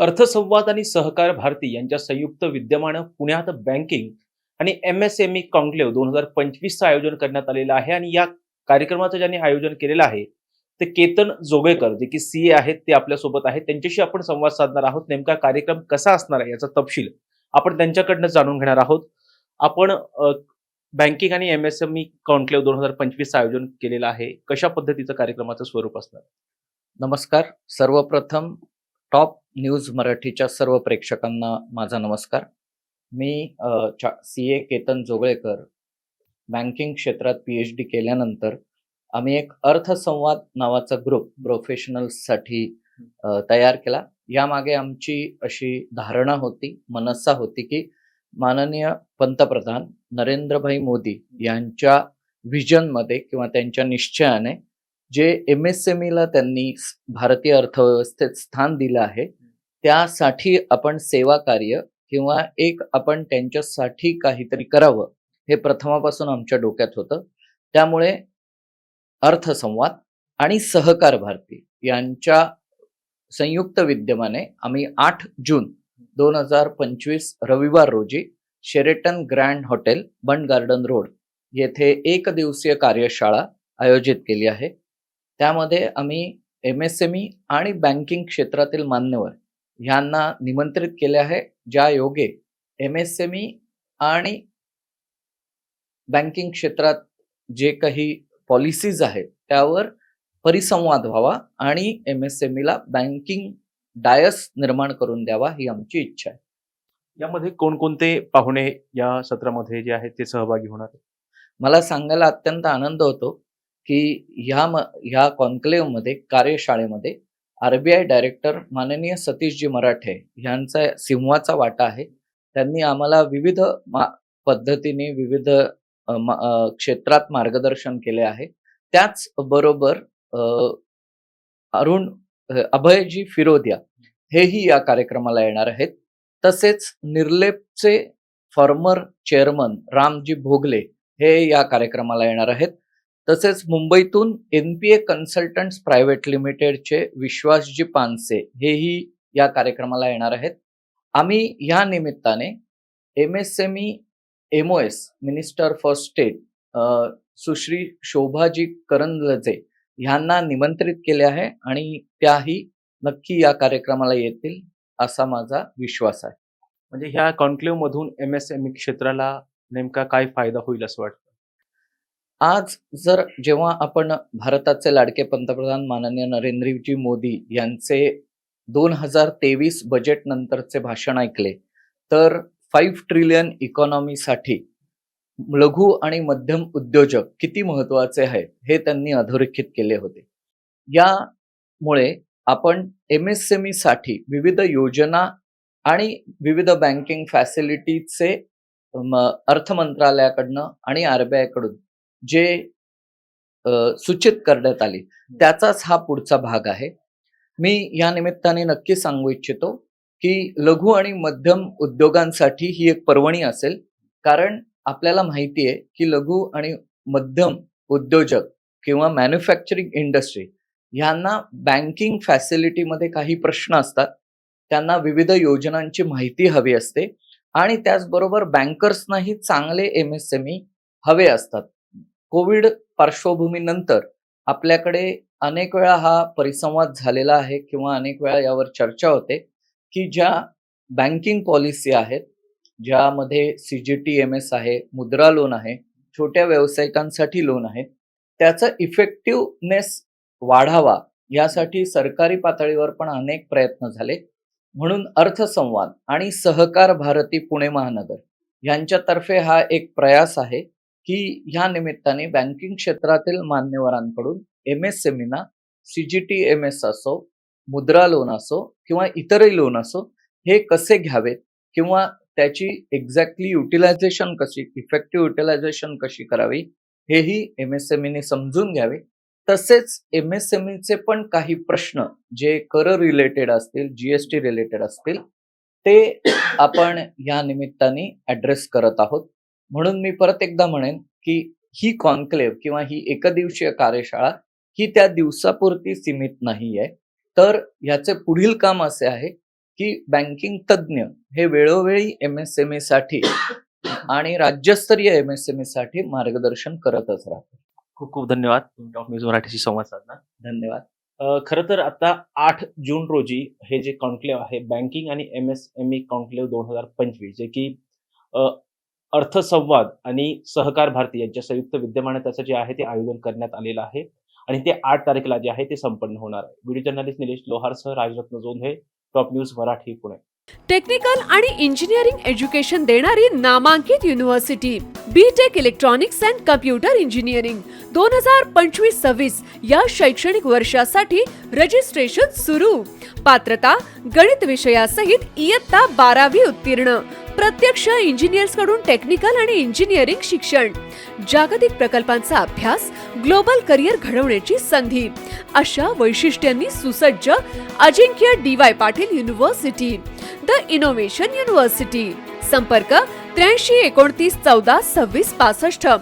अर्थसंवाद आणि सहकार भारती यांच्या संयुक्त विद्यमानं पुण्यात बँकिंग आणि MSME कॉन्क्लेव्ह 2025चं आयोजन करण्यात आलेलं आहे आणि या कार्यक्रमाचं ज्यांनी आयोजन केलेलं आहे ते केतन जोगळेकर जे की CA आहेत ते आपल्यासोबत आहेत. त्यांच्याशी आपण संवाद साधणार आहोत. नेमका कार्यक्रम कसा असणार आहे याचा तपशील आपण त्यांच्याकडनं जाणून घेणार आहोत. आपण बँकिंग आणि MSME कॉन्क्लेव्ह 2025चं आयोजन केलेलं आहे. कशा पद्धतीचं कार्यक्रमाचं स्वरूप असणार? नमस्कार. सर्वप्रथम टॉप न्यूज मराठीच्या सर्व प्रेक्षकांना माझा नमस्कार. मी CA केतन जोगळेकर. बँकिंग क्षेत्रात PhD केल्यानंतर आम्ही एक अर्थसंवाद नावाचा ग्रुप प्रोफेशनल्ससाठी तयार केला. यामागे आमची अशी धारणा होती, मनसा होती की माननीय पंतप्रधान नरेंद्रभाई मोदी यांच्या व्हिजनमध्ये किंवा त्यांच्या निश्चयाने जे MSME ला त्यांनी भारतीय अर्थव्यवस्थेत स्थान दिलं आहे, त्यासाठी आपण सेवा कार्य किंवा एक आपण त्यांच्यासाठी काहीतरी करावं, हे प्रथमापासून आमच्या डोक्यात होतं. त्यामुळे अर्थसंवाद आणि सहकार भारती यांच्या संयुक्त विद्यमाने आम्ही 8 जून 2025 रविवार रोजी शेरेटन ग्रँड हॉटेल, बंड गार्डन रोड येथे 1 दिवसीय कार्यशाळा आयोजित केली आहे. त्यामध्ये आम्ही MSME आणि बँकिंग क्षेत्रातील मान्यवर यांना निमंत्रित केले आहे, ज्या योगे MSME आणि बँकिंग क्षेत्रात जे काही पॉलिसीज आहेत त्यावर परिसंवाद व्हावा आणि MSME ला बँकिंग डायस निर्माण करून द्यावा, ही आमची इच्छा आहे. यामध्ये कोणकोणते पाहुणे या सत्रामध्ये जे आहेत ते सहभागी होणार आहेत? मला सांगायला अत्यंत आनंद होतो की ह्या कॉन्क्लेव्हमध्ये, कार्यशाळेमध्ये RBI डायरेक्टर माननीय सतीशजी मराठे यांचा सिंहाचा वाटा आहे. त्यांनी आम्हाला विविध पद्धतीने विविध क्षेत्रात मार्गदर्शन केले आहे. त्याचबरोबर अभयजी फिरोदिया हेही या कार्यक्रमाला येणार आहेत. तसेच निर्लेपचे फॉर्मर चेअरमन रामजी भोगले हे या कार्यक्रमाला येणार आहेत. तसेच मुंबईतून NPA कन्सल्टंट्स प्रायव्हेट लिमिटेडचे विश्वासजी पानसे हेही या कार्यक्रमाला येणार आहेत. आम्ही या निमित्ताने MSME MOS minister for state Sushri शोभाजी करंदलजे यांना निमंत्रित केले आहे आणि त्याही नक्की या कार्यक्रमाला येतील असा माझा विश्वास आहे. म्हणजे ह्या कॉन्क्लेव्ह मधून MSME क्षेत्राला नेमका काय फायदा होईल असं वाटतं? आज जेव्हा आपण भारताचे लाडके पंतप्रधान माननीय नरेंद्रजी मोदी यांचे 2023 बजेट नंतरचे भाषण ऐकले, तर 5 ट्रिलियन इकॉनॉमीसाठी लघु आणि मध्यम उद्योजक किती महत्वाचे आहेत हे त्यांनी अधोरेखित केले होते. यामुळे आपण MSME साठी विविध योजना आणि विविध बँकिंग फॅसिलिटीचे अर्थ मंत्रालयाकडनं आणि RBI कडून जे सूचित करण्यात आली, त्याचाच हा पुढचा भाग आहे. मी या निमित्ताने नक्की सांगू इच्छितो की लघु आणि मध्यम उद्योगांसाठी ही एक पर्वणी असेल, कारण आपल्याला माहिती आहे की लघु आणि मध्यम उद्योजक किंवा मॅन्युफॅक्चरिंग इंडस्ट्री यांना बँकिंग फॅसिलिटीमध्ये काही प्रश्न असतात. त्यांना विविध योजनांची माहिती हवी असते आणि त्याचबरोबर बँकर्सनाही चांगले MSME हवे असतात. कोविड पार्श्वभूमीनंतर आपल्याकडे अनेक वेळा हा परिसंवाद झालेला आहे किंवा अनेक वेळा यावर चर्चा होते की ज्या बँकिंग पॉलिसी आहेत, ज्यामध्ये CGTMS आहे, मुद्रा लोन आहे, छोट्या व्यावसायिकांसाठी लोन आहे, त्याचा इफेक्टिव्हनेस वाढावा यासाठी सरकारी पातळीवर पण अनेक प्रयत्न झाले. म्हणून अर्थसंवाद आणि सहकार भारती पुणे महानगर यांच्यातर्फे हा एक प्रयास आहे की या निमित्ताने बँकिंग क्षेत्रातील मान्यवरांकडून MSME ना CGTMS असो, मुद्रा लोन असो किंवा इतरही लोन असो, हे कसे घ्यावेत किंवा त्याची एक्झॅक्टली युटिलायझेशन कशी, इफेक्टिव्ह युटिलायझेशन कशी करावी, हेही MSME ने समजून घ्यावे. तसेच MSME चे पण काही प्रश्न जे कर रिलेटेड असतील, GST रिलेटेड असतील, ते आपण या निमित्ताने ॲड्रेस करत आहोत. म्हणून मी परत एकदा म्हणेन की ही कॉन्क्लेव्ह किंवा ही एकदिवसीय कार्यशाळा ही त्या दिवसापुरती सीमित नाहीये, तर याचे पुढील काम असे आहे की बँकिंग तज्ज्ञ हे वेळोवेळी MSME साठी आणि राज्यस्तरीय MSME साठी मार्गदर्शन करतच राहतात. खूप खूप धन्यवाद तुम्ही टॉप न्यूज मराठीशी संवाद साधला. धन्यवाद. खरं तर आता 8 जून रोजी हे जे कॉन्क्लेव्ह आहे बँकिंग आणि MSME कॉन्क्लेव्ह 2025 जे की अ, अर्थसंवाद आणि सहकार भारती यांच्या संयुक्त विद्यमाने त्याचं जे आहे ते आयोजन करण्यात आलेलं आहे आणि ते 8 तारखेला जे आहे ते संपन्न होणार आहे. व्हिडिओ जर्नलिस्ट निलेश लोहारसह Rajratna Jondhale, top news Marathi, Pune. Technical आणि इंजिनिअरिंग एज्युकेशन देणारी नामांकित university BTech electronics and computer engineering 2025-26 या शैक्षणिक वर्षासाठी रजिस्ट्रेशन सुरू. पात्रता गणित विषयासहित इयत्ता 12वी उत्तीर्ण. प्रत्यक्ष इंजिनियर्स कडून टेक्निकल आणि इंजिनिअरिंग शिक्षण. जागतिक प्रकल्पांचा अभ्यास, ग्लोबल करिअर घडवण्याची संधी अशा वैशिष्ट्यांनी सुसज्ज अजिंक्य DY Patil university, the innovation university. संपर्क 83 29 14 26 65.